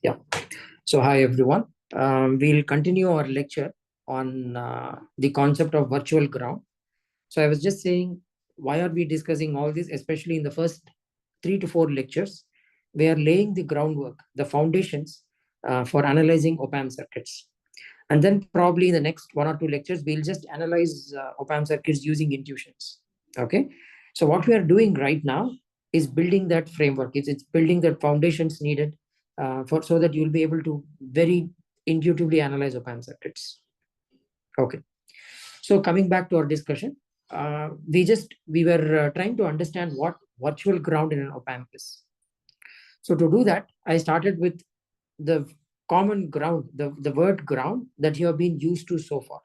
Yeah. So hi everyone. We'll continue our lecture on the concept of virtual ground. So I was just saying, why are we discussing all this, especially in the first 3 to 4 lectures? We are laying the groundwork, the foundations for analyzing opamp circuits. And then probably in the next 1 or 2 lectures, we'll just analyze opamp circuits using intuitions. Okay. So what we are doing right now is building that framework. It's building the foundations needed for so that you'll be able to very intuitively analyze opamp circuits. Okay. So coming back to our discussion, we were trying to understand what virtual ground in an opamp is. So to do that, I started with the common ground, the word ground that you have been used to so far.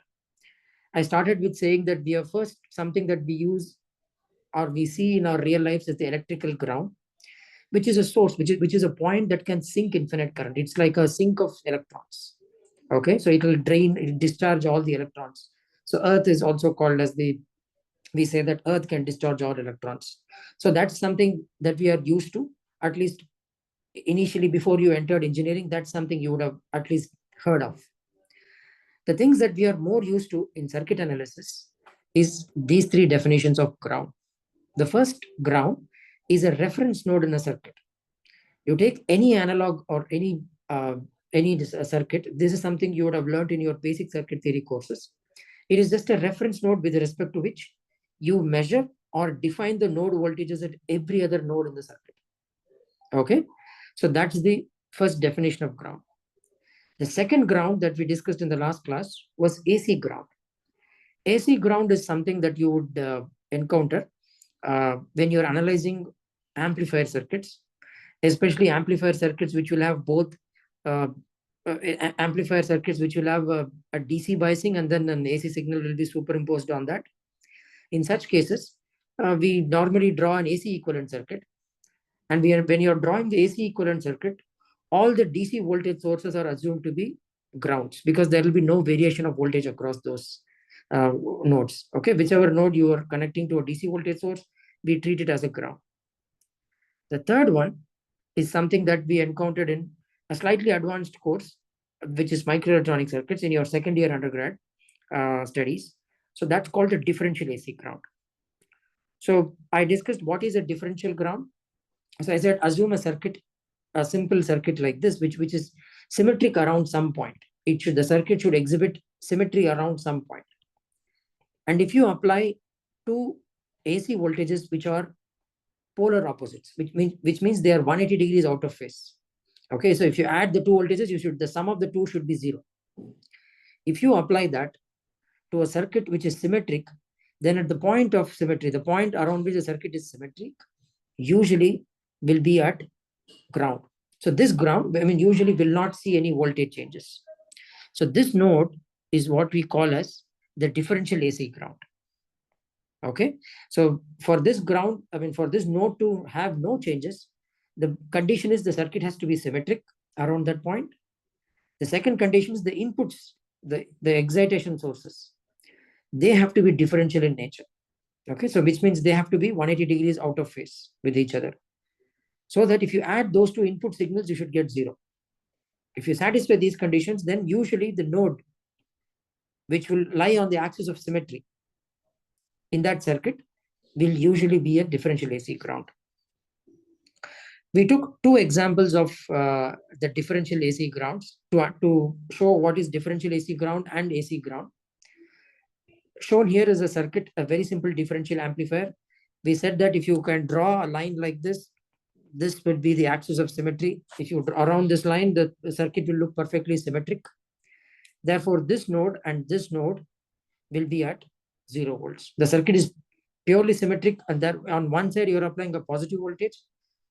I started with saying that we are first something that we use or we see in our real lives as the electrical ground, which is a source, which is a point that can sink infinite current. It's like a sink of electrons. Okay, so it will drain, it will discharge all the electrons. So Earth is also called as we say that Earth can discharge all electrons. So that's something that we are used to, at least initially before you entered engineering. That's something you would have at least heard of. The things that we are more used to in circuit analysis is these three definitions of ground. The first, ground, is a reference node in a circuit. You take any analog or any circuit. This is something you would have learned in your basic circuit theory courses. It is just a reference node with respect to which you measure or define the node voltages at every other node in the circuit. Okay, so that's the first definition of ground. The second ground that we discussed in the last class was AC ground. AC ground is something that you would encounter when you're analyzing amplifier circuits, especially amplifier circuits which will have both uh, amplifier circuits which will have a DC biasing and then an AC signal will be superimposed on that. In such cases, we normally draw an AC equivalent circuit. And when you're drawing the AC equivalent circuit, all the DC voltage sources are assumed to be grounds because there will be no variation of voltage across those nodes. Okay, whichever node you are connecting to a DC voltage source, we treat it as a ground. The third one is something that we encountered in a slightly advanced course, which is microelectronic circuits in your second year undergrad studies. So that's called the differential AC ground. So I discussed what is a differential ground. So I said, assume a simple circuit like this, which is symmetric around some point. The circuit should exhibit symmetry around some point. And if you apply two AC voltages which are polar opposites, which means they are 180 degrees out of phase. Okay, so if you add the two voltages, the sum of the two should be 0. If you apply that to a circuit which is symmetric, then at the point of symmetry, the point around which the circuit is symmetric, usually will be at ground. So this ground, usually will not see any voltage changes. So this node is what we call as the differential AC ground. Okay, so for this ground, for this node to have no changes, the condition is the circuit has to be symmetric around that point. The second condition is the inputs, the excitation sources, they have to be differential in nature. Okay, so which means they have to be 180 degrees out of phase with each other. So that if you add those two input signals, you should get 0. If you satisfy these conditions, then usually the node which will lie on the axis of symmetry in that circuit will usually be a differential AC ground. We took 2 examples of the differential AC grounds to show what is differential AC ground and AC ground. Shown here is a circuit, a very simple differential amplifier. We said that if you can draw a line like this would be the axis of symmetry. If you draw around this line, the circuit will look perfectly symmetric. Therefore, this node and this node will be at 0 volts. The circuit is purely symmetric, and that on one side you're applying a positive voltage,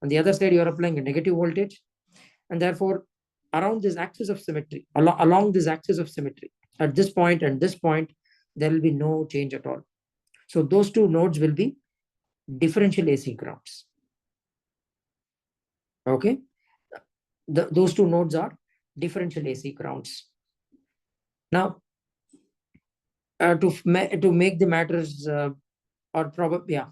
on the other side you're applying a negative voltage, and therefore around this axis of symmetry, along this axis of symmetry, at this point and this point, there will be no change at all. So those two nodes will be differential AC grounds. Okay, those two nodes are differential AC grounds. Now, to make the matters or probably, yeah,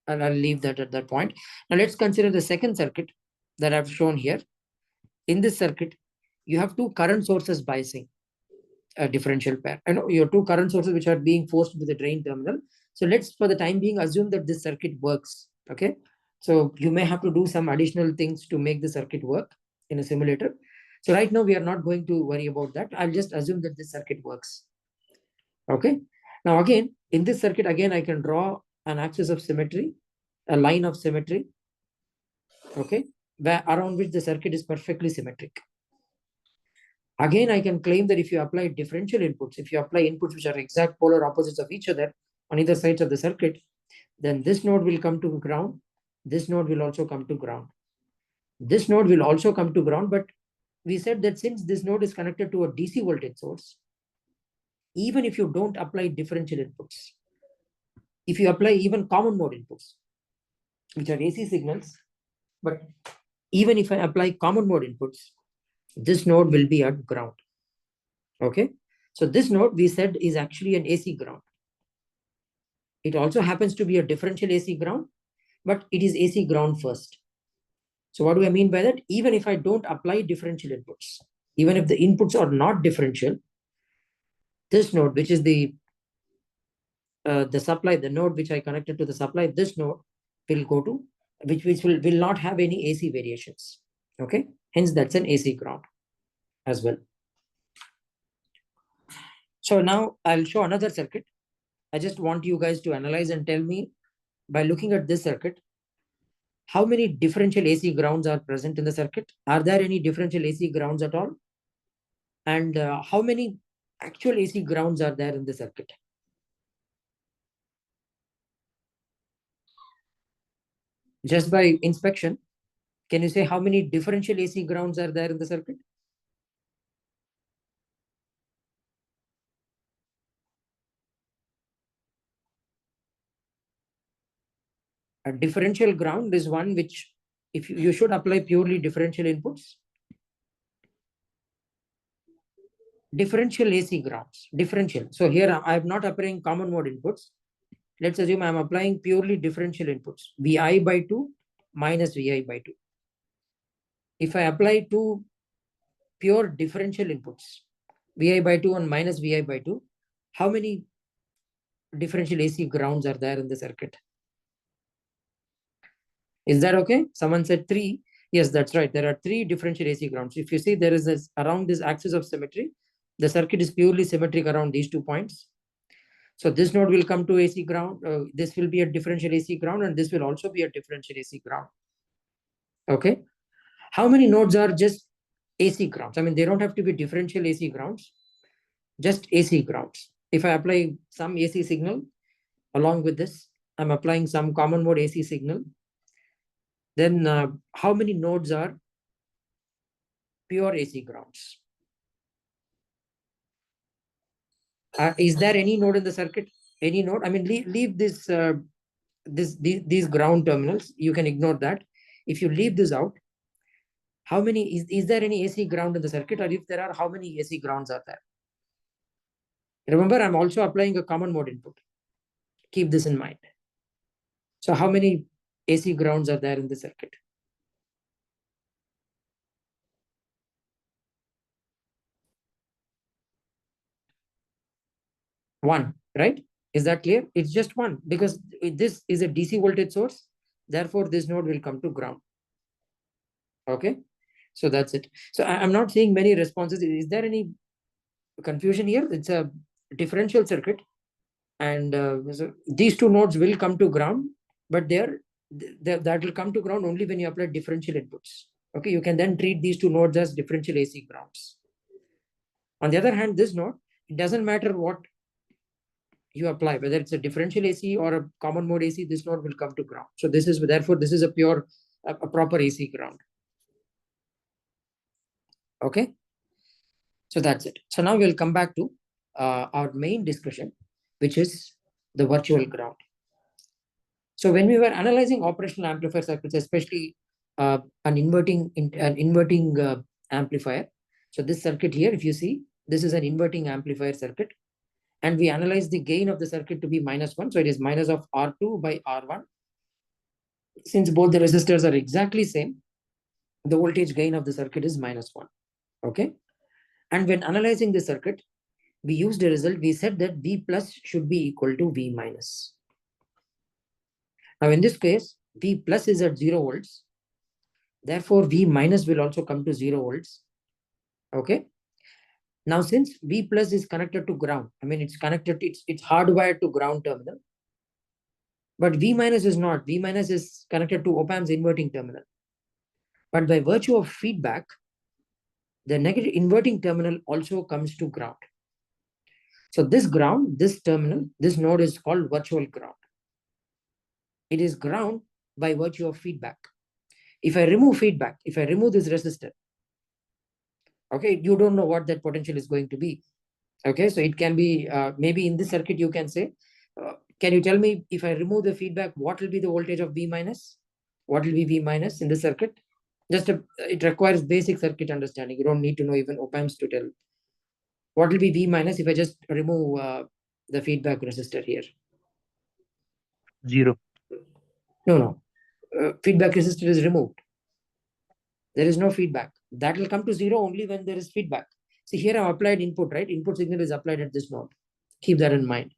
I'll leave that at that point. Now let's consider the second circuit that I've shown here. in this circuit, you have two current sources biasing a differential pair. I know your two current sources which are being forced to the drain terminal. So let's, for the time being, assume that this circuit works. Okay. So you may have to do some additional things to make the circuit work in a simulator. So right now we are not going to worry about that. I'll just assume that this circuit works. Okay. Now again, in this circuit, again, I can draw an axis of symmetry, a line of symmetry. Okay. Where around which the circuit is perfectly symmetric. Again, I can claim that if you apply differential inputs, if you apply inputs which are exact polar opposites of each other on either sides of the circuit, then this node will come to ground. This node will also come to ground. This node will also come to ground, but we said that since this node is connected to a DC voltage source, even if you don't apply differential inputs, if you apply even common mode inputs, which are AC signals, but even if I apply common mode inputs, this node will be at ground. Okay. So this node we said is actually an AC ground. It also happens to be a differential AC ground, but it is AC ground first. So what do I mean by that? Even if I don't apply differential inputs, even if the inputs are not differential, this node, which is the supply, the node which I connected to the supply, this node will go to, which will not have any AC variations. Okay. Hence that's an AC ground as well. So now I'll show another circuit. I just want you guys to analyze and tell me, by looking at this circuit, how many differential AC grounds are present in the circuit? Are there any differential AC grounds at all? And how many actual AC grounds are there in the circuit? Just by inspection, can you say how many differential AC grounds are there in the circuit? A differential ground is one which, if you should apply purely differential inputs. Differential AC grounds, differential. So here I am not applying common mode inputs. Let's assume I'm applying purely differential inputs, VI by 2 minus VI by 2. If I apply two pure differential inputs, VI by 2 and minus VI by 2, how many differential AC grounds are there in the circuit? Is that okay? Someone said 3. Yes, that's right. There are 3 differential AC grounds. If you see, there is this around this axis of symmetry, the circuit is purely symmetric around these 2 points. So this node will come to AC ground. This will be a differential AC ground, and this will also be a differential AC ground. Okay. How many nodes are just AC grounds? I mean, they don't have to be differential AC grounds, just AC grounds. If I apply some AC signal along with this, I'm applying some common mode AC signal, then how many nodes are pure AC grounds? Is there any node in the circuit? Any node? I mean, leave this, these ground terminals. You can ignore that. If you leave this out, how many is there any AC ground in the circuit? Or if there are, how many AC grounds are there? Remember, I'm also applying a common mode input. Keep this in mind. So how many AC grounds are there in the circuit? 1, right? Is that clear? It's just 1 because this is a DC voltage source. Therefore, this node will come to ground. Okay. So that's it. So I'm not seeing many responses. Is there any confusion here? It's a differential circuit. And so these 2 nodes will come to ground, but that will come to ground only when you apply differential inputs. Okay. You can then treat these 2 nodes as differential AC grounds. On the other hand, this node, it doesn't matter what you apply, whether it's a differential AC or a common mode AC, this node will come to ground. So this is, therefore, this is a pure, a proper AC ground. Okay. So that's it. So now we'll come back to our main discussion, which is the virtual ground. So when we were analyzing operational amplifier circuits, especially an inverting amplifier. So this circuit here, if you see, this is an inverting amplifier circuit. And we analyze the gain of the circuit to be -1. So it is minus of R2 by R1. Since both the resistors are exactly same, the voltage gain of the circuit is -1. Okay. And when analyzing the circuit, we used a result. We said that V plus should be equal to V minus. Now, in this case, V plus is at 0 volts. Therefore, V minus will also come to 0 volts. Okay. Now, since V plus is connected to ground, I mean, it's connected, it's hardwired to ground terminal. But V minus is not. V minus is connected to op-amp's inverting terminal. But by virtue of feedback, the negative inverting terminal also comes to ground. So this ground, this terminal, this node is called virtual ground. It is ground by virtue of feedback. If I remove feedback, if I remove this resistor, okay, you don't know what that potential is going to be. Okay, so it can be, maybe in this circuit, you can say, can you tell me if I remove the feedback, what will be the voltage of V minus? What will be V minus in the circuit? It requires basic circuit understanding. You don't need to know even op-amps to tell. What will be V minus if I just remove the feedback resistor here? 0. No. Feedback resistor is removed. There is no feedback. That will come to 0 only when there is feedback. See, here I've applied input, right? Input signal is applied at this node. Keep that in mind.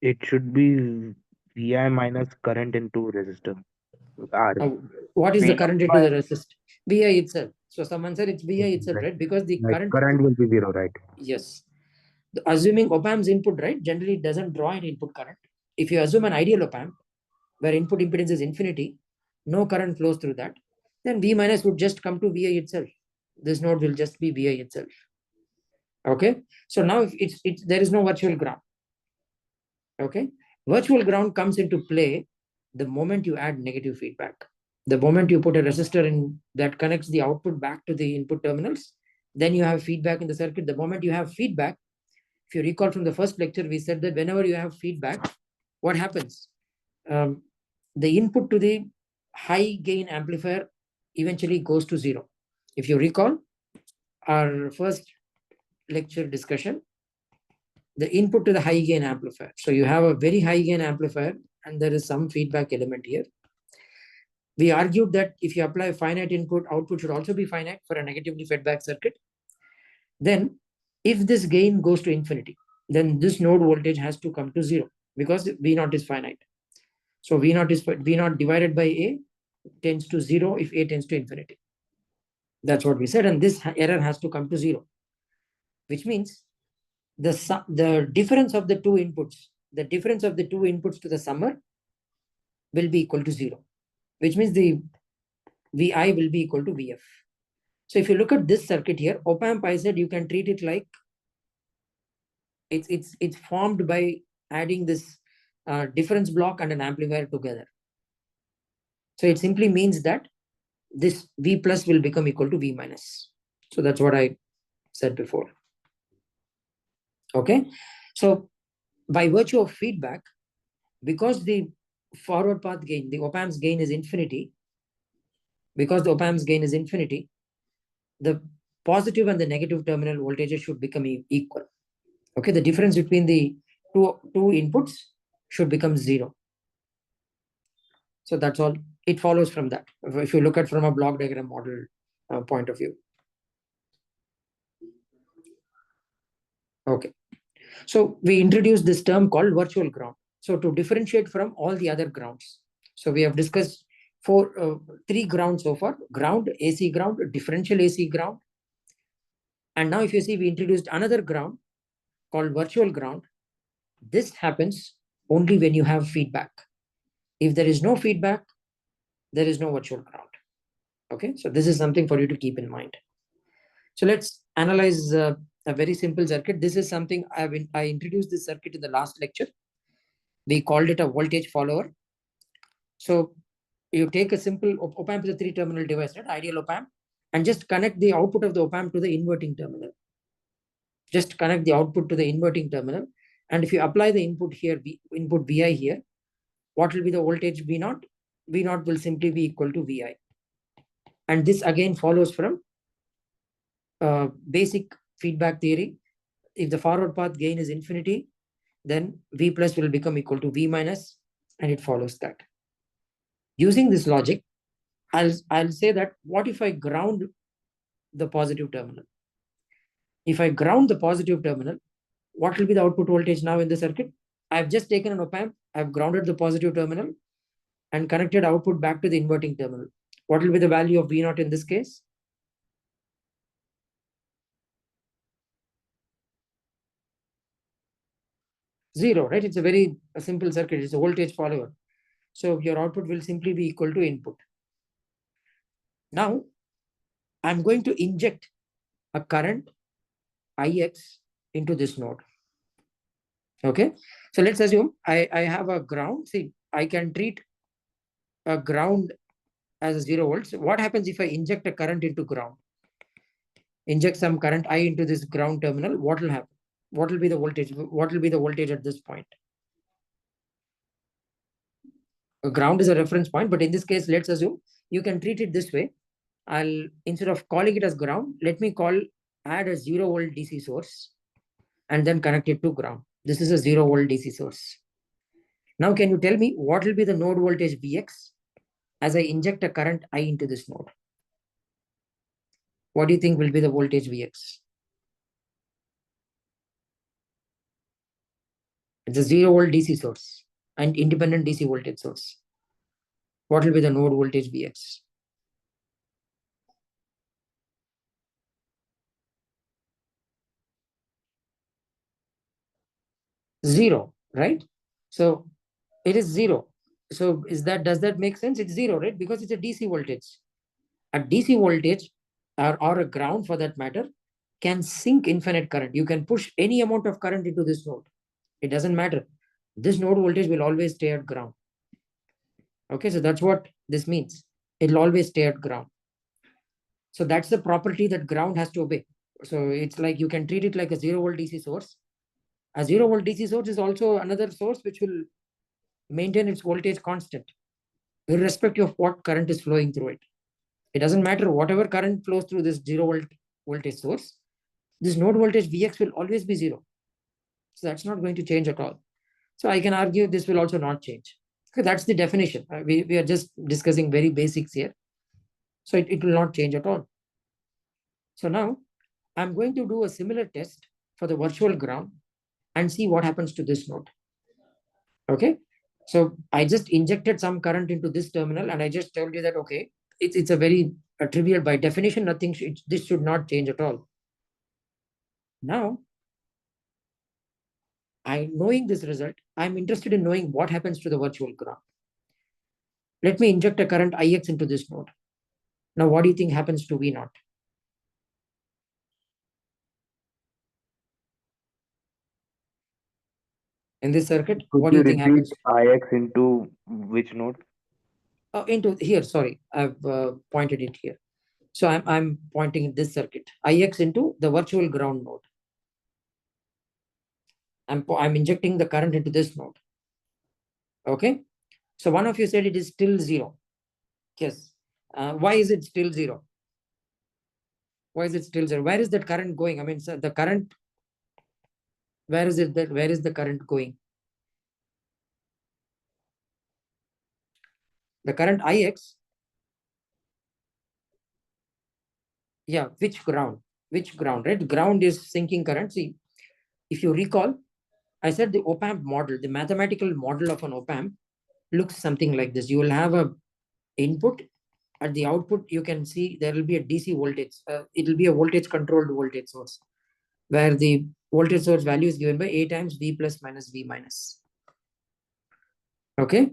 It should be Vi minus current into resistor. R. Now, what is the V current into by the resist? VI itself. So someone said it's VI itself, right. right? Because the Right. current, Current will be 0, right? yes. Assuming op-amp's input, right, generally it doesn't draw an input current. If you assume an ideal op-amp, where input impedance is infinity, no current flows through that, then V minus would just come to VI itself. This node will just be VI itself. Okay. So now if it's there is no virtual ground. Okay. Virtual ground comes into play the moment you add negative feedback. The moment you put a resistor in that connects the output back to the input terminals, then you have feedback in the circuit. The moment you have feedback, if you recall from the first lecture, we said that whenever you have feedback, what happens? The input to the high gain amplifier eventually goes to 0. If you recall our first lecture discussion, the input to the high gain amplifier. So you have a very high gain amplifier and there is some feedback element here. We argued that if you apply finite input, output should also be finite for a negatively feedback circuit. Then if this gain goes to infinity, then this node voltage has to come to 0 because V0 is finite. So V0 divided by A tends to 0 if A tends to infinity. That's what we said. And this error has to come to 0, which means the difference of the two inputs, to the summer will be equal to 0, which means the Vi will be equal to Vf. So if you look at this circuit here, op-amp, I said you can treat it like it's formed by adding this difference block and an amplifier together. So it simply means that this V plus will become equal to V minus. So that's what I said before. Okay. So by virtue of feedback, because the forward path gain, the op-amp's gain is infinity, because the op-amp's gain is infinity, the positive and the negative terminal voltages should become equal. Okay, the difference between the two inputs should become 0. So that's all. It follows from that. If you look at from a block diagram model point of view. Okay. So we introduced this term called virtual ground. So to differentiate from all the other grounds. So we have discussed three grounds so far: ground, AC ground, differential AC ground. And now if you see, we introduced another ground called virtual ground. This happens only when you have feedback. If there is no feedback, there is no virtual ground. Okay, so this is something for you to keep in mind. So let's analyze a very simple circuit. This is something I introduced this circuit in the last lecture. We called it a voltage follower. So you take a simple op-amp is a 3-terminal device, right? Ideal op-amp, and just connect the output of the op-amp to the inverting terminal. Just connect the output to the inverting terminal. And if you apply the input here, input Vi here, what will be the voltage V0? V0 will simply be equal to Vi. And this again follows from basic feedback theory. If the forward path gain is infinity, then V plus will become equal to V minus, and it follows that. Using this logic, I'll say that what if I ground the positive terminal? If I ground the positive terminal, what will be the output voltage now in the circuit? I've just taken an op-amp, I've grounded the positive terminal and connected output back to the inverting terminal. What will be the value of V0 in this case? Zero, right? It's a very simple circuit. It's a voltage follower. So your output will simply be equal to input. Now, I'm going to inject a current Ix into this node. Okay. So let's assume I have a ground. See, I can treat a ground as a 0 volts. What happens if I inject a current into ground? Inject some current I into this ground terminal. What will happen? What will be the voltage? What will be the voltage at this point? A ground is a reference point, but in this case, let's assume you can treat it this way. I'll, instead of calling it as ground, let me add a 0 volt DC source and then connect it to ground. This is a 0 volt DC source. Now, can you tell me what will be the node voltage Vx as I inject a current I into this node? What do you think will be the voltage Vx? It's a 0 volt DC source and independent DC voltage source. What will be the node voltage Vx? Zero, right? So it is zero. So does that make sense? It's zero, right? Because it's a DC voltage. A DC voltage or a ground for that matter can sink infinite current. You can push any amount of current into this node. It doesn't matter. This node voltage will always stay at ground. Okay, so that's what this means. It'll always stay at ground. So that's the property that ground has to obey. So it's like you can treat it like a 0 volt DC source. A 0 volt DC source is also another source which will maintain its voltage constant, irrespective of what current is flowing through it. It doesn't matter whatever current flows through this 0 volt voltage source, this node voltage Vx will always be zero. So that's not going to change at all. So I can argue this will also not change. Okay, that's the definition. We are just discussing very basics here. So it will not change at all. So now I'm going to do a similar test for the virtual ground and see what happens to this node. Okay. So I just injected some current into this terminal and I just told you that, okay, it's a very trivial, by definition, this should not change at all. Now, knowing this result, I'm interested in knowing what happens to the virtual ground. Let me inject a current Ix into this node. Now, what do you think happens to V0? In this circuit, Could what do you you think repeat happens? Ix into which node? Into here, sorry, I've pointed it here. So I'm pointing this circuit, Ix into the virtual ground node. I'm injecting the current into this node. Okay. So one of you said it is still zero. Yes. Why is it still zero? Why is it still zero? Where is that current going? I mean, so the current, where is the current going? The current Ix, yeah, which ground? Which ground, right? Ground is sinking current. See, if you recall, I said the opamp model, the mathematical model of an opamp looks something like this. You will have a input. At the output, you can see there will be a DC voltage. It will be a voltage controlled voltage source where the voltage source value is given by A times V plus minus V minus. Okay.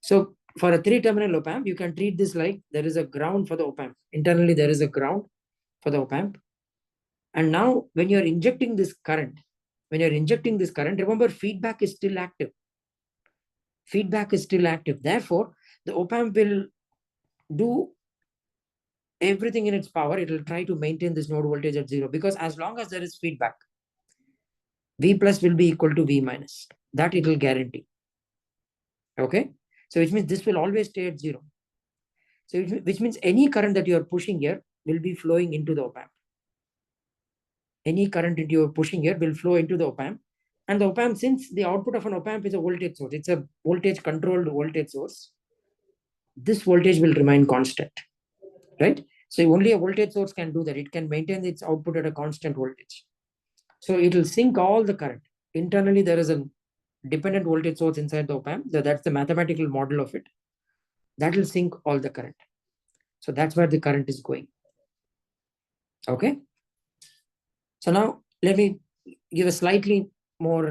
So for a 3-terminal op-amp, you can treat this like there is a ground for the op-amp. Internally, there is a ground for the op-amp. And now when you're injecting this current, remember feedback is still active. Feedback is still active. Therefore, the op-amp will do everything in its power. It will try to maintain this node voltage at zero, because as long as there is feedback, V plus will be equal to V minus. That it will guarantee. Okay. So which means this will always stay at zero. So which means any current that you are pushing here will be flowing into the op-amp. Any current that you are pushing here will flow into the op-amp. And the op-amp, since the output of an op-amp is a voltage source, it's a voltage controlled voltage source. this voltage will remain constant, right? So only a voltage source can do that. It can maintain its output at a constant voltage. So it will sink all the current. Internally, there is a dependent voltage source inside the op-amp. That's the mathematical model of it. That will sink all the current. So that's where the current is going. Okay. So now let me give a slightly more,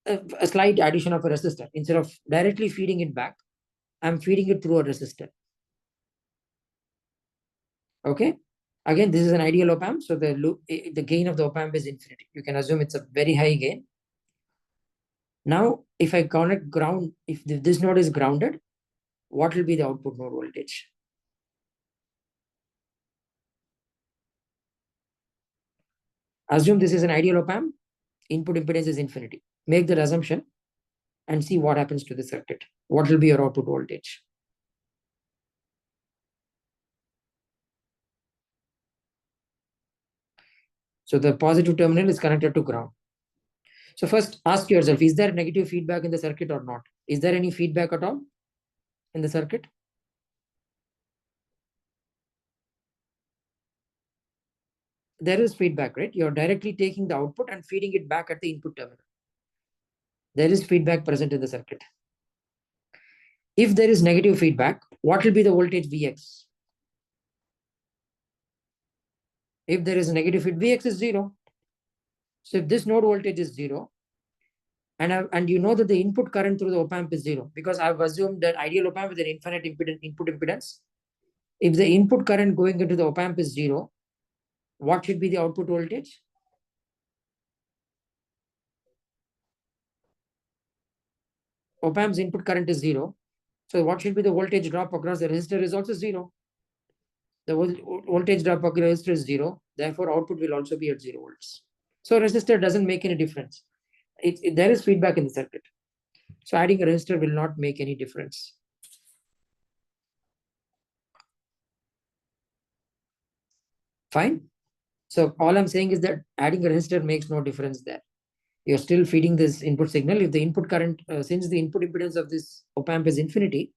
a slight addition of a resistor. Instead of directly feeding it back, I'm feeding it through a resistor. Okay. Again, this is an ideal op-amp. So the gain of the op-amp is infinity. You can assume it's a very high gain. Now, if I connect ground, if this node is grounded, what will be the output node voltage? Assume this is an ideal op-amp. Input impedance is infinity. Make that assumption and see what happens to the circuit. What will be your output voltage? So the positive terminal is connected to ground. So first ask yourself, is there negative feedback in the circuit or not? Is there any feedback at all in the circuit? There is feedback, right? You're directly taking the output and feeding it back at the input terminal. There is feedback present in the circuit. If there is negative feedback, what will be the voltage Vx? If there is a negative feedback, Vx is 0. So if this node voltage is 0, and you know that the input current through the op-amp is 0, because I've assumed that ideal op-amp with an infinite input impedance. If the input current going into the op-amp is 0, what should be the output voltage? Op-amp's input current is 0. So what should be the voltage drop across the resistor is also 0. The voltage drop across the resistor is 0. Therefore, output will also be at 0 volts. So resistor doesn't make any difference. There is feedback in the circuit. So adding a resistor will not make any difference. Fine. So all I'm saying is that adding a resistor makes no difference there. You're still feeding this input signal. If the input current, since the input impedance of this op-amp is infinity,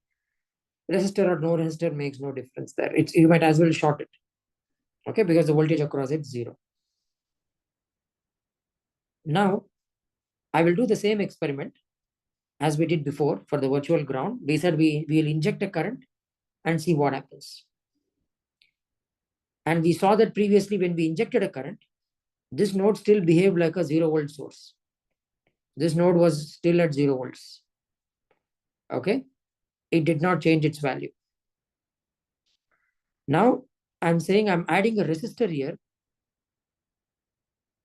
resistor or no resistor makes no difference there. You might as well short it. Okay, because the voltage across it is 0. Now, I will do the same experiment as we did before for the virtual ground. We said we will inject a current and see what happens. And we saw that previously when we injected a current, this node still behaved like a 0 volt source. This node was still at 0 volts. Okay, it did not change its value. Now I'm saying I'm adding a resistor here.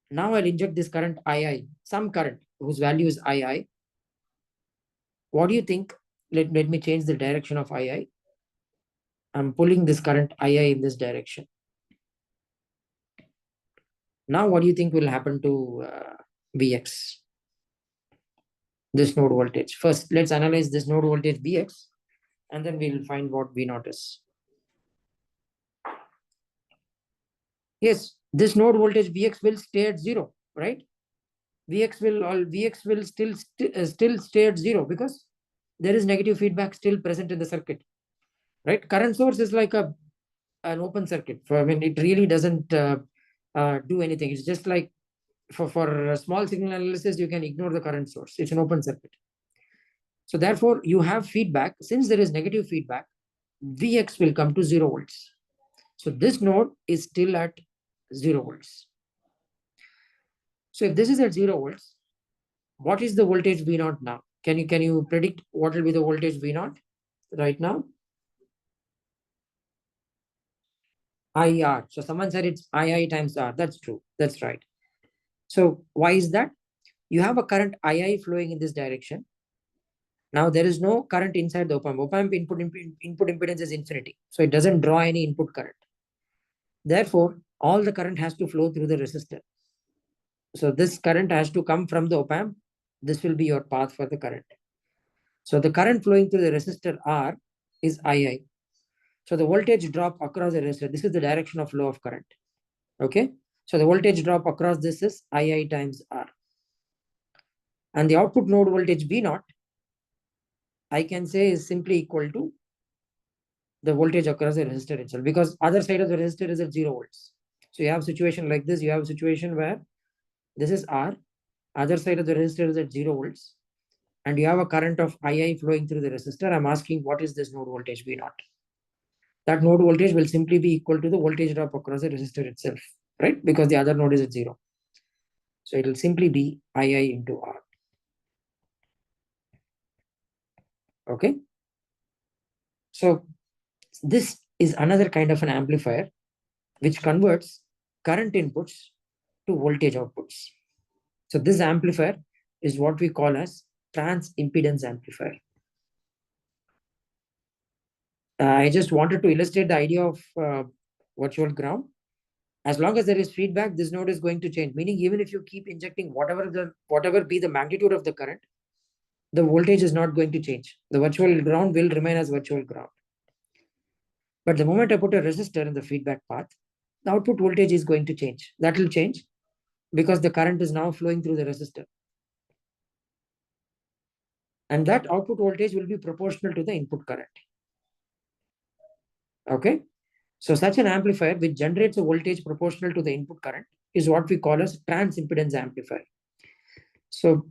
Now I'll inject this current II, some current whose value is II. What do you think? Let me change the direction of II. I'm pulling this current II in this direction. Now, what do you think will happen to Vx? This node voltage. First, let's analyze this node voltage Vx, and then we'll find what V naught is. Yes, this node voltage Vx will stay at 0, right? Vx will still stay at 0 because there is negative feedback still present in the circuit, right? Current source is like an open circuit. I mean, it really doesn't do anything. It's just like for a small signal analysis, you can ignore the current source. It's an open circuit. So therefore, you have feedback. Since there is negative feedback, Vx will come to 0 volts. So this node is still at 0 volts. So if this is at 0 volts, what is the voltage V naught now? Can you predict what will be the voltage V naught right now? IR. So someone said it's II times R. That's true. That's right. So why is that? You have a current II flowing in this direction. Now there is no current inside the op-amp. Op-amp input impedance is infinity. So it doesn't draw any input current. Therefore, all the current has to flow through the resistor. So this current has to come from the op-amp. This will be your path for the current. So the current flowing through the resistor R is II. So the voltage drop across the resistor, this is the direction of flow of current. Okay. So the voltage drop across this is II times R. And the output node voltage V naught, I can say is simply equal to the voltage across the resistor itself, because other side of the resistor is at 0 volts. So you have a situation like this. You have a situation where this is R, other side of the resistor is at 0 volts, and you have a current of II flowing through the resistor. I'm asking, what is this node voltage V naught? That node voltage will simply be equal to the voltage drop across the resistor itself, right? Because the other node is at 0. So it will simply be II into R. Okay. So this is another kind of an amplifier which converts current inputs to voltage outputs. So this amplifier is what we call as trans impedance amplifier. I just wanted to illustrate the idea of virtual ground. As long as there is feedback, this node is going to change. Meaning, even if you keep injecting whatever be the magnitude of the current, the voltage is not going to change. The virtual ground will remain as virtual ground. But the moment I put a resistor in the feedback path, the output voltage is going to change. That will change because the current is now flowing through the resistor. And that output voltage will be proportional to the input current. Okay. So such an amplifier which generates a voltage proportional to the input current is what we call as trans impedance amplifier. So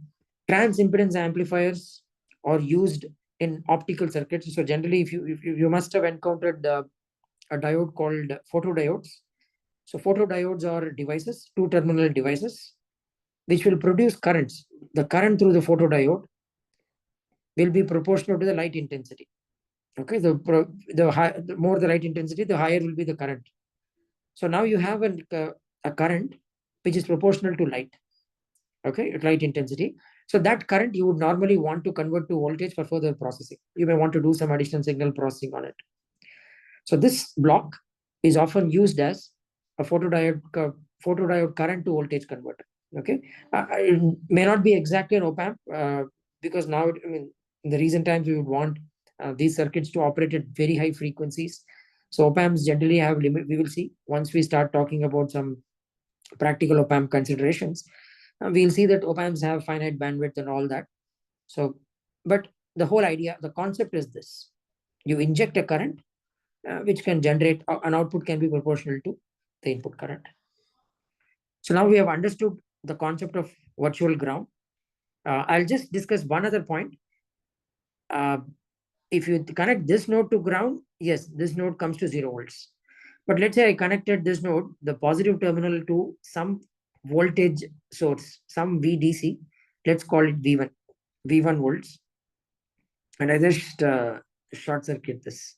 trans impedance amplifiers are used in optical circuits. So generally, if you must have encountered a diode called photodiodes. So photodiodes are devices, two-terminal devices, which will produce currents. The current through the photodiode will be proportional to the light intensity. Okay, the more the light intensity, the higher will be the current. So now you have a current which is proportional to light. Okay, light intensity. So that current you would normally want to convert to voltage for further processing. You may want to do some additional signal processing on it. So this block is often used as a photodiode current to voltage converter. Okay, it may not be exactly an opamp because now, I mean, in the recent times we would want these circuits to operate at very high frequencies. So opamps generally have limit. We will see once we start talking about some practical opamp considerations. We'll see that opamps have finite bandwidth and all that. So, but the whole idea, the concept is this: you inject a current which can generate an output can be proportional to the input current. So now we have understood the concept of virtual ground. I'll just discuss one other point. If you connect this node to ground, yes, this node comes to 0 volts. But let's say I connected this node, the positive terminal, to some voltage source, some VDC. Let's call it V1, V1 volts. And I just short circuit this.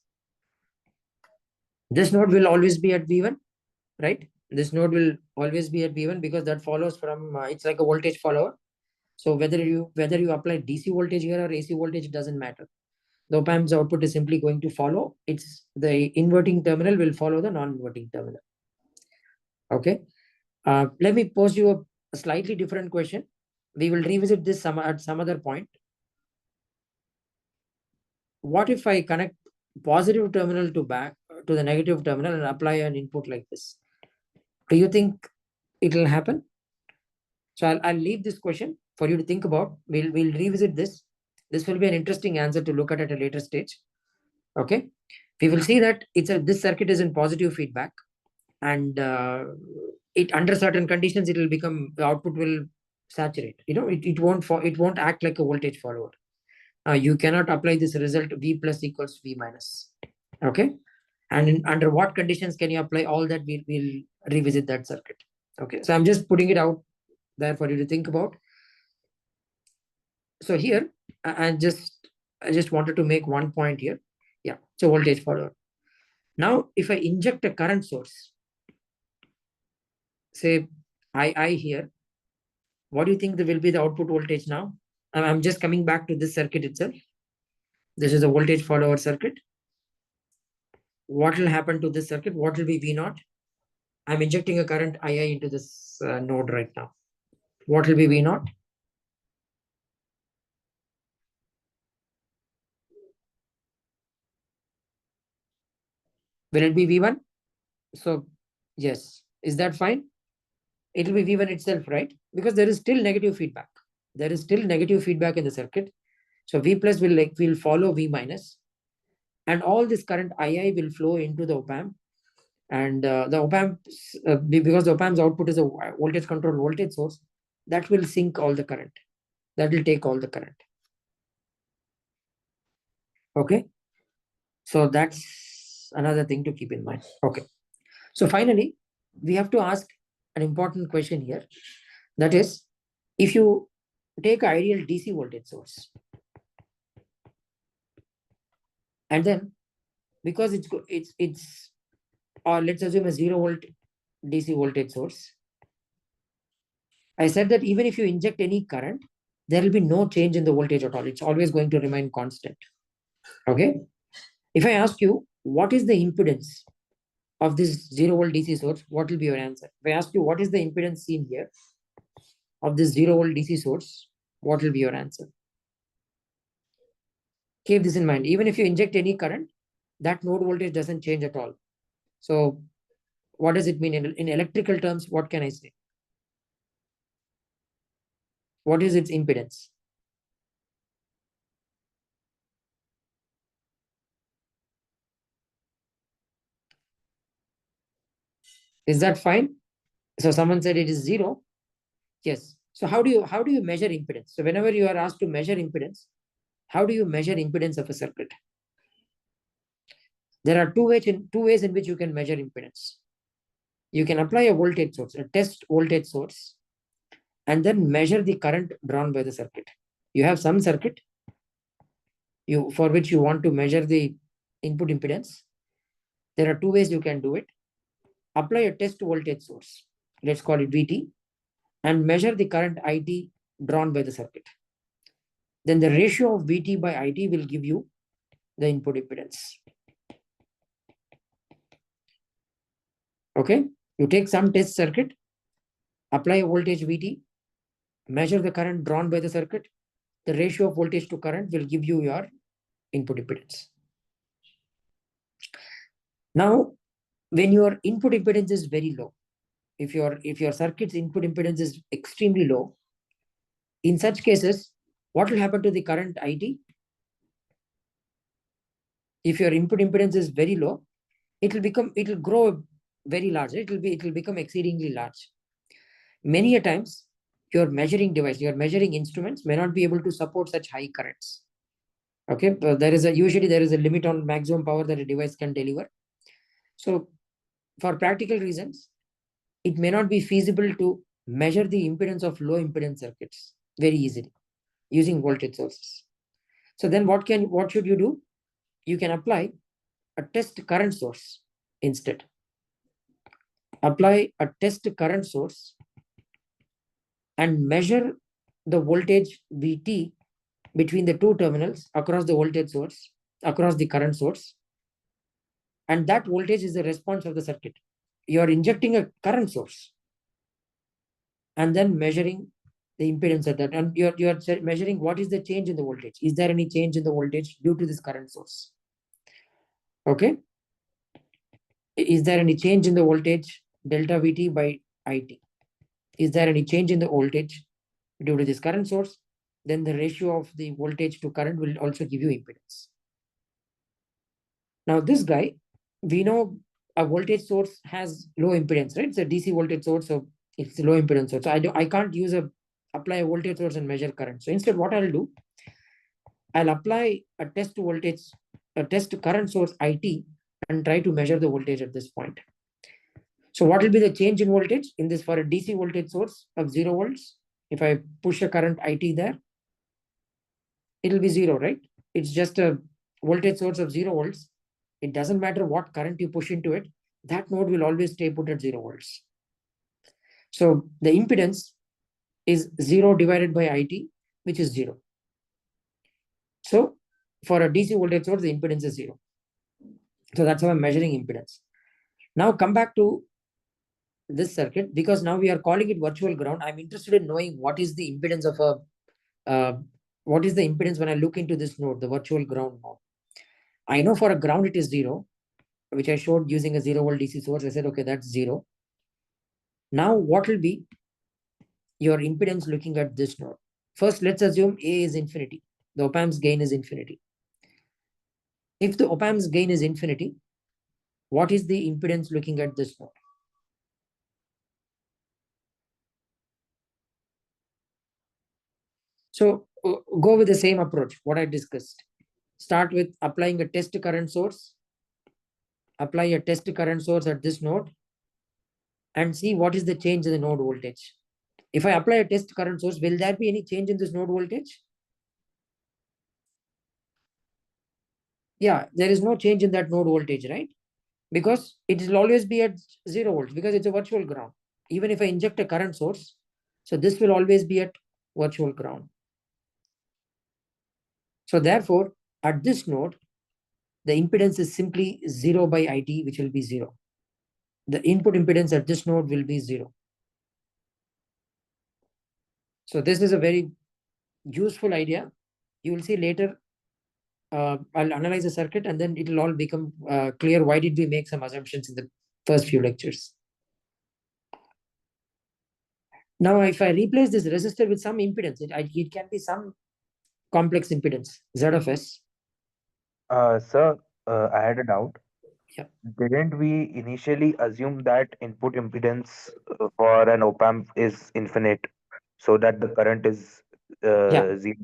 This node will always be at V1, right? This node will always be at V1 because that follows from, it's like a voltage follower. So whether you apply DC voltage here or AC voltage, doesn't matter. The op-amp's output is simply going to follow. It's the inverting terminal will follow the non-inverting terminal. Okay. Let me pose you a slightly different question. We will revisit this at some other point. What if I connect positive terminal to the negative terminal and apply an input like this? Do you think it will happen? So I'll leave this question for you to think about. We'll revisit this. This will be an interesting answer to look at a later stage. Okay. We will see that this circuit is in positive feedback, and it under certain conditions it will become, the output will saturate. It won't act like a voltage follower. You cannot apply this result V plus equals V minus. Okay. And under what conditions can you apply all that? We'll revisit that circuit. Okay. So I'm just putting it out there for you to think about. So here, I just wanted to make one point here. Yeah. So voltage follower. Now, if I inject a current source, say I here, what do you think will be the output voltage now? I'm just coming back to this circuit itself. This is a voltage follower circuit. What will happen to this circuit? What will be V naught? I'm injecting a current II into this node right now. What will be V naught? Will it be V1? So yes. Is that fine? It will be V1 itself, right? Because there is still negative feedback. There is still negative feedback in the circuit. So V plus will follow V minus. and all this current II will flow into the opamp, and the opamp, because the opamp's output is a voltage controlled voltage source, that will sink all the current, that will take all the current. Okay, so that's another thing to keep in mind. Okay, so finally we have to ask an important question here, that is, if you take an ideal DC voltage source, and then because it's or let's assume a 0 volt DC voltage source, I said that even if you inject any current, there will be no change in the voltage at all. It's always going to remain constant. Okay. If I ask you, what is the impedance of this 0 volt DC source, what will be your answer? If I ask you, what is the impedance seen here of this 0 volt DC source, what will be your answer? Keep this in mind. Even if you inject any current, that node voltage doesn't change at all. So what does it mean in electrical terms? What can I say? What is its impedance? Is that fine? So someone said it is 0. Yes. So how do you measure impedance? So whenever you are asked to measure impedance, how do you measure impedance of a circuit? There are two ways in which you can measure impedance. You can apply a voltage source, a test voltage source, and then measure the current drawn by the circuit. You have some circuit for which you want to measure the input impedance. There are two ways you can do it. Apply a test voltage source, let's call it VT, and measure the current IT drawn by the circuit. Then the ratio of VT by IT will give you the input impedance. Okay, you take some test circuit, apply a voltage VT, measure the current drawn by the circuit. The ratio of voltage to current will give you your input impedance. Now, when your input impedance is very low, if your circuit's input impedance is extremely low, in such cases, what will happen to the current IT? If your input impedance is very low, it will grow very large. It will become exceedingly large. Many a times, your measuring device, your measuring instruments may not be able to support such high currents. Okay, usually there is a limit on maximum power that a device can deliver. So for practical reasons, it may not be feasible to measure the impedance of low impedance circuits very easily using voltage sources. So then what should you do? You can apply a test current source instead. Apply a test current source and measure the voltage VT between the two terminals across the voltage source, across the current source. And that voltage is the response of the circuit. You are injecting a current source and then measuring the impedance of that. And you're measuring what is the change in the voltage. Is there any change in the voltage due to this current source? Okay. Is there any change in the voltage delta VT by IT? Is there any change in the voltage due to this current source? Then the ratio of the voltage to current will also give you impedance. Now this guy, we know a voltage source has low impedance, right? It's a DC voltage source, so it's a low impedance source. So I can't apply a voltage source and measure current. So instead, what I'll do, I'll apply a test current source IT and try to measure the voltage at this point. So what will be the change in voltage in this for a DC voltage source of 0 volts? If I push a current IT there, it'll be 0, right? It's just a voltage source of 0 volts. It doesn't matter what current you push into it, that node will always stay put at 0 volts. So the impedance is 0 divided by IT, which is 0. So for a DC voltage source, the impedance is 0. So that's how I'm measuring impedance. Now come back to this circuit, because now we are calling it virtual ground. I'm interested in knowing what is the impedance of what is the impedance when I look into this node, the virtual ground node. I know for a ground it is 0, which I showed using a 0 volt DC source. I said, okay, that's 0. Now what will be your impedance looking at this node? First, let's assume A is infinity. The op amp's gain is infinity. If the op-amp's gain is infinity, what is the impedance looking at this node? So go with the same approach, what I discussed. Start with applying a test current source. Apply a test current source at this node and see what is the change in the node voltage. If I apply a test current source, will there be any change in this node voltage? Yeah, there is no change in that node voltage, right? Because it will always be at 0 volts because it's a virtual ground. Even if I inject a current source, so this will always be at virtual ground. So therefore, at this node, the impedance is simply 0 by IT, which will be 0. The input impedance at this node will be 0. So this is a very useful idea. You will see later, I'll analyze the circuit and then it will all become clear why did we make some assumptions in the first few lectures. Now, if I replace this resistor with some impedance, it can be some complex impedance, Z of S. Sir, I had a doubt. Yeah. Didn't we initially assume that input impedance for an op-amp is infinite, so that the current is Yeah. zero?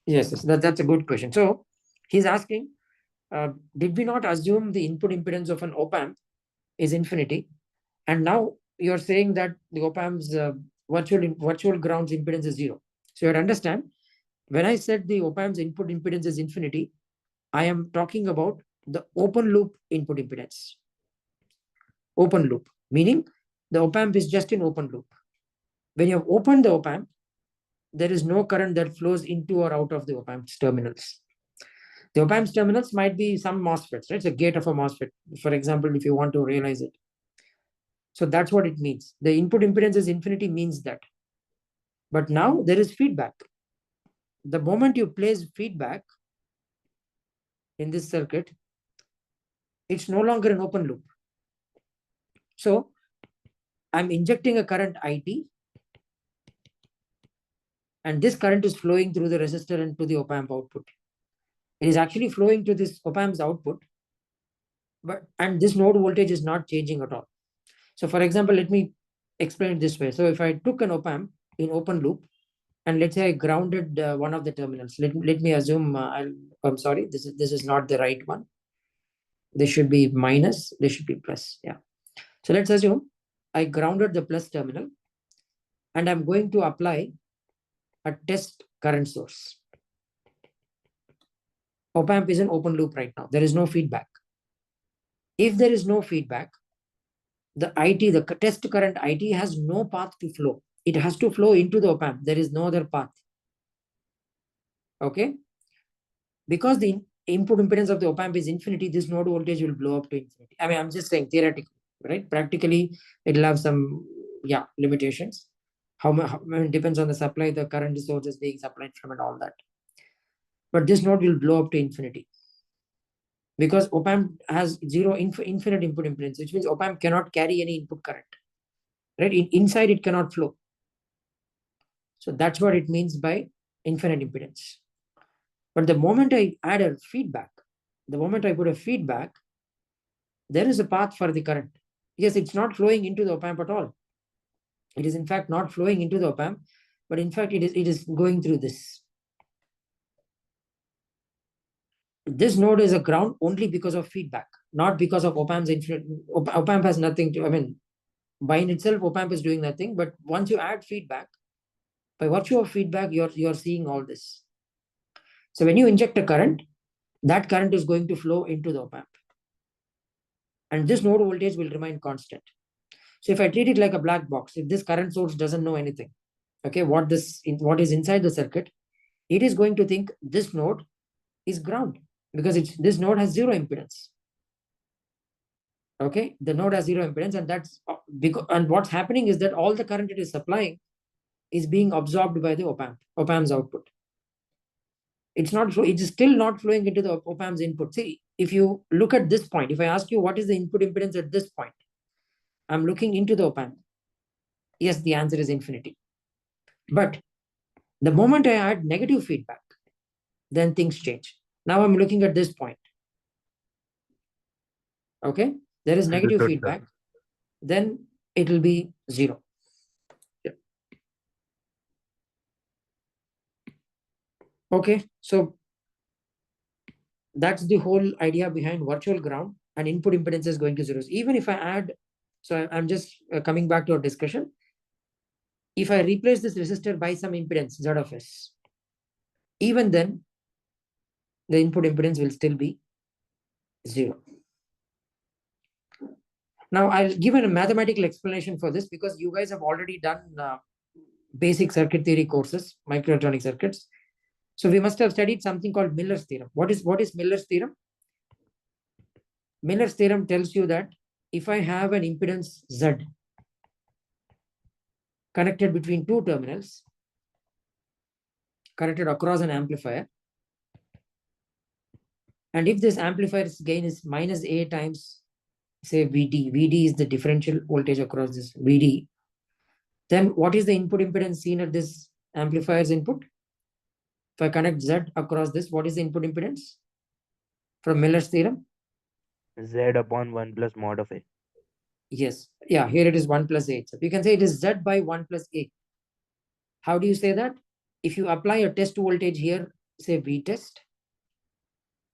Yes, that's a good question. So he's asking, did we not assume the input impedance of an op-amp is infinity? And now you're saying that the op-amp's virtual grounds impedance is 0. So you have to understand, when I said the op-amp's input impedance is infinity, I am talking about the open loop input impedance. Open loop, meaning the op-amp is just in open loop. When you have opened the op-amp, there is no current that flows into or out of the op-amp's terminals. The op-amp's terminals might be some MOSFETs, right? It's a gate of a MOSFET, for example, if you want to realize it. So that's what it means. The input impedance is infinity means that. But now there is feedback. The moment you place feedback in this circuit, it's no longer an open loop. So I'm injecting a current IT, and this current is flowing through the resistor and to the op-amp output. It is actually flowing to this op-amp's output, and this node voltage is not changing at all. So for example, let me explain it this way. So if I took an op-amp in open loop, and let's say I grounded one of the terminals. Let me assume, I'm sorry, this is not the right one. This should be minus, this should be plus. Yeah. So let's assume I grounded the plus terminal and I'm going to apply a test current source. Op-amp is an open loop right now. There is no feedback. If there is no feedback, the IT, the test current IT has no path to flow. It has to flow into the op-amp. There is no other path. Okay. Because the input impedance of the op-amp is infinity, this node voltage will blow up to infinity. I mean, I'm just saying theoretically, right? Practically, it'll have some, limitations. How much depends on the supply, the current source is being supplied from and all that. But this node will blow up to infinity. Because op-amp has infinite input impedance, which means op-amp cannot carry any input current. Right? Inside, it cannot flow. So that's what it means by infinite impedance. But the moment I add a feedback, the moment I put a feedback, there is a path for the current. Yes, it's not flowing into the op-amp at all. It is in fact not flowing into the op-amp, but in fact it is going through this. This node is a ground only because of feedback, not because of op-amp's infinite. Op-amp has nothing to, I mean, by in itself, op-amp is doing nothing, but once you add feedback, by virtue of feedback, you're seeing all this. So when you inject a current, that current is going to flow into the op-amp. And this node voltage will remain constant. So if I treat it like a black box, if this current source doesn't know anything, okay, what is inside the circuit, it is going to think this node is ground because this node has zero impedance. Okay, the node has zero impedance, and that's because, and what's happening is that all the current it is supplying is being absorbed by the op-amp's output. It's still not flowing into the op-amp's input. See, if you look at this point, if I ask you what is the input impedance at this point, I'm looking into the op-amp. Yes, the answer is infinity. But the moment I add negative feedback, then things change. Now I'm looking at this point. Okay, there is negative Understood, sir. feedback, then it will be 0. Yeah. Okay, so that's the whole idea behind virtual ground, and input impedance is going to zeros. Even if I add, so I'm just coming back to our discussion. If I replace this resistor by some impedance Z of S, even then the input impedance will still be 0. Now I'll give a mathematical explanation for this, because you guys have already done basic circuit theory courses, microelectronic circuits. So we must have studied something called Miller's theorem. What is Miller's theorem? Miller's theorem tells you that if I have an impedance Z connected between two terminals, connected across an amplifier, and if this amplifier's gain is minus A times, say, VD is the differential voltage across this VD, then what is the input impedance seen at this amplifier's input? If I connect Z across this, what is the input impedance from Miller's theorem? Z upon 1 plus mod of A. Yes. Yeah, here it is 1 plus A. So you can say it is Z by 1 plus A. How do you say that? If you apply a test voltage here, say V test,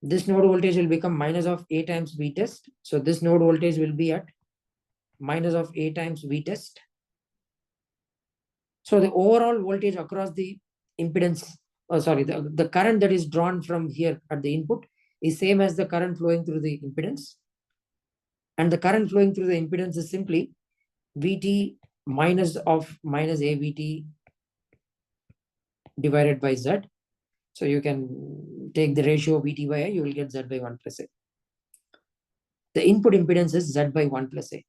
this node voltage will become minus of A times V test. So this node voltage will be at minus of A times V test. So the overall voltage across the impedance, the current that is drawn from here at the input is same as the current flowing through the impedance. And the current flowing through the impedance is simply Vt minus of minus AVT divided by Z. So you can take the ratio of Vt by I, you will get Z by 1 plus A. The input impedance is Z by 1 plus A.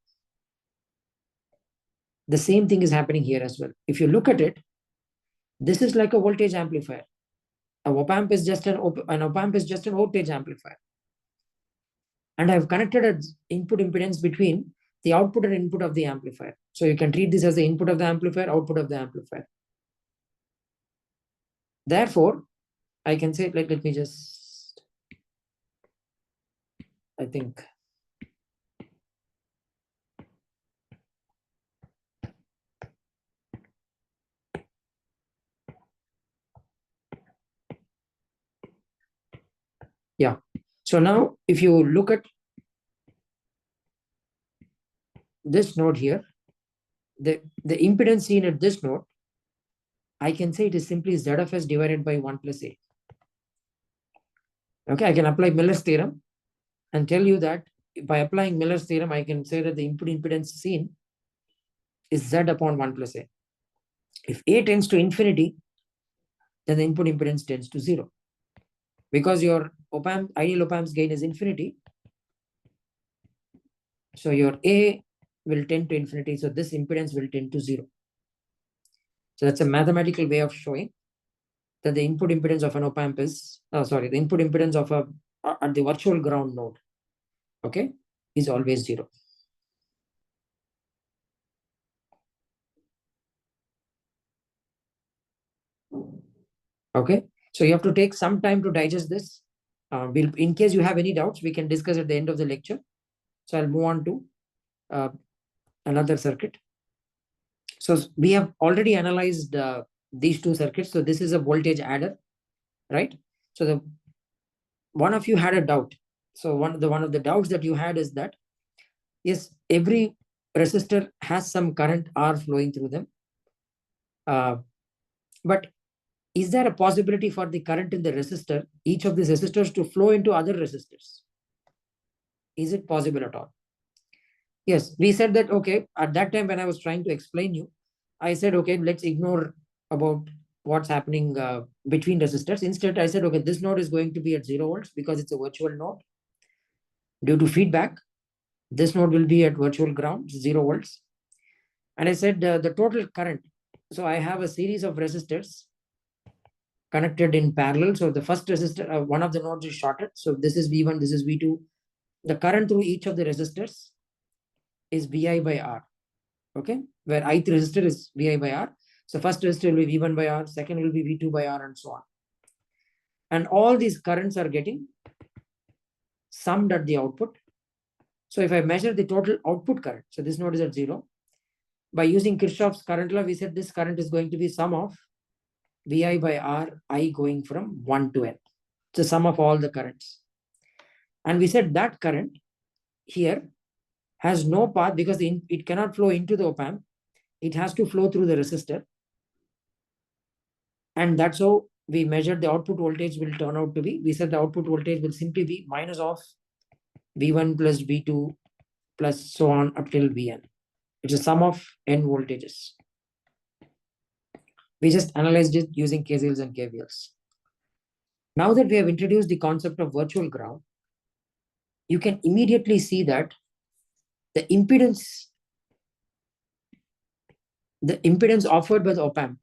The same thing is happening here as well. If you look at it, this is like a voltage amplifier. An opamp is just an opamp is just an voltage amplifier. And I've connected an input impedance between the output and input of the amplifier. So you can treat this as the input of the amplifier, output of the amplifier. Therefore, I can say, let me just, I think, yeah. So now if you look at this node here, the impedance seen at this node, I can say it is simply Z of S divided by 1 plus A. Okay, I can apply Miller's theorem and tell you that by applying Miller's theorem, I can say that the input impedance seen is Z upon 1 plus A. If A tends to infinity, then the input impedance tends to 0. Because your ideal op-amp's gain is infinity, so your A will tend to infinity, so this impedance will tend to 0. So that's a mathematical way of showing that the input impedance of an op-amp is, the input impedance of at the virtual ground node, okay, is always 0. Okay, so you have to take some time to digest this. In case you have any doubts, we can discuss at the end of the lecture. So I'll move on to another circuit. So we have already analyzed these two circuits. So this is a voltage adder, right? So the one of you had a doubt. So one of the doubts that you had is that, yes, every resistor has some current R flowing through them. But is there a possibility for the current in the resistor, each of these resistors, to flow into other resistors? Is it possible at all? Yes, we said that, okay, at that time when I was trying to explain you, I said, okay, let's ignore about what's happening between resistors. Instead, I said, okay, this node is going to be at 0 volts because it's a virtual node. Due to feedback, this node will be at virtual ground, 0 volts. And I said the total current. So I have a series of resistors connected in parallel. So the first resistor, one of the nodes is shorted. So this is V1, this is V2. The current through each of the resistors is VI by R. Okay, where ith resistor is VI by R. So first resistor will be V1 by R, second will be V2 by R, and so on. And all these currents are getting summed at the output. So if I measure the total output current, so this node is at 0. By using Kirchhoff's current law, we said this current is going to be sum of Vi by R, I going from 1 to N. It's the sum of all the currents. And we said that current here has no path because it cannot flow into the op-amp. It has to flow through the resistor. And that's how we measured the output voltage will turn out to be. We said the output voltage will simply be minus of V1 plus V2 plus so on up till Vn. It's a sum of n voltages. We just analyzed it using KCLs and KVLs. Now that we have introduced the concept of virtual ground, you can immediately see that the impedance offered by the op-amp,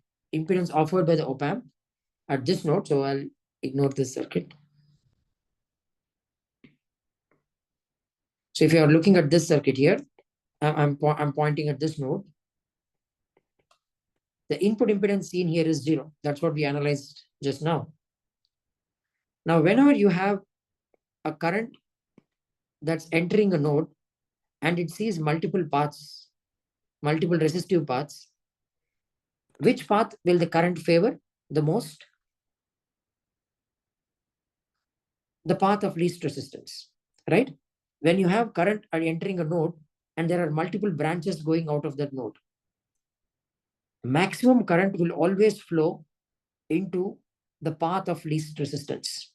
at this node, so I'll ignore this circuit. So if you are looking at this circuit here, I'm pointing at this node. The input impedance seen here is 0. That's what we analyzed just now. Now, whenever you have a current that's entering a node and it sees multiple paths, multiple resistive paths, which path will the current favor the most? The path of least resistance, right? When you have current entering a node and there are multiple branches going out of that node, maximum current will always flow into the path of least resistance.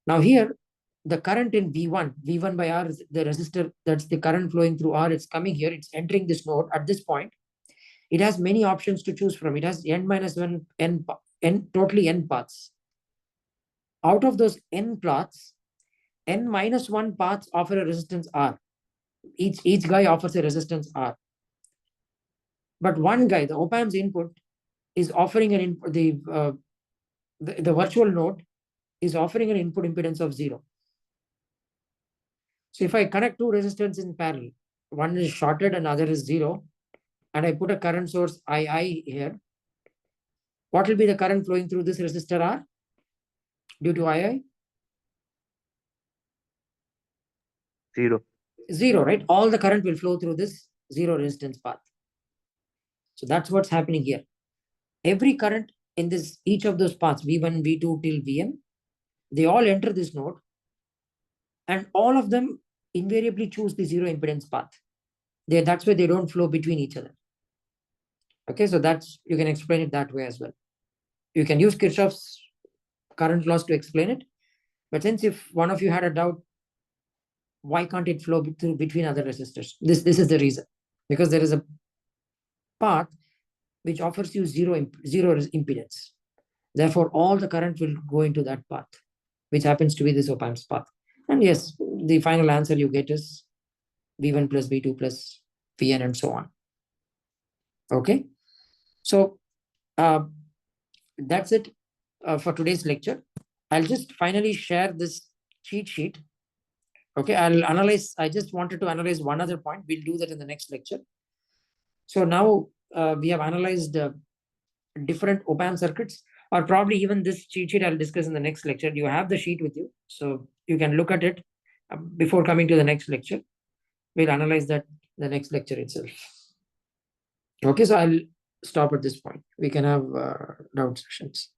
Now here, the current in V1 by R is the resistor, that's the current flowing through R, it's coming here, it's entering this node. At this point, it has many options to choose from. It has n minus 1, totally n paths. Out of those n paths, n minus 1 paths offer a resistance R. Each guy offers a resistance R. But one guy, the op-amp's input, is offering an input, the virtual node is offering an input impedance of 0. So if I connect two resistors in parallel, one is shorted and other is 0, and I put a current source II here, what will be the current flowing through this resistor R due to II? 0. 0, right? All the current will flow through this 0 resistance path. So that's what's happening here. Every current in this, each of those paths, V1, V2 till Vn, they all enter this node, and all of them invariably choose the 0 impedance path. That's why they don't flow between each other. Okay, so that's, you can explain it that way as well. You can use Kirchhoff's current laws to explain it. But since if one of you had a doubt, why can't it flow through between other resistors? This is the reason. Because there is a path which offers you zero impedance. Therefore, all the current will go into that path, which happens to be this op-amp's path. And yes, the final answer you get is V1 plus V2 plus Vn and so on. Okay. So that's it for today's lecture. I'll just finally share this cheat sheet. Okay, I just wanted to analyze one other point. We'll do that in the next lecture. So now we have analyzed different op-amp circuits, or probably even this cheat sheet I'll discuss in the next lecture. You have the sheet with you, so you can look at it before coming to the next lecture. We'll analyze that the next lecture itself. Okay, so I'll stop at this point. We can have doubt sessions.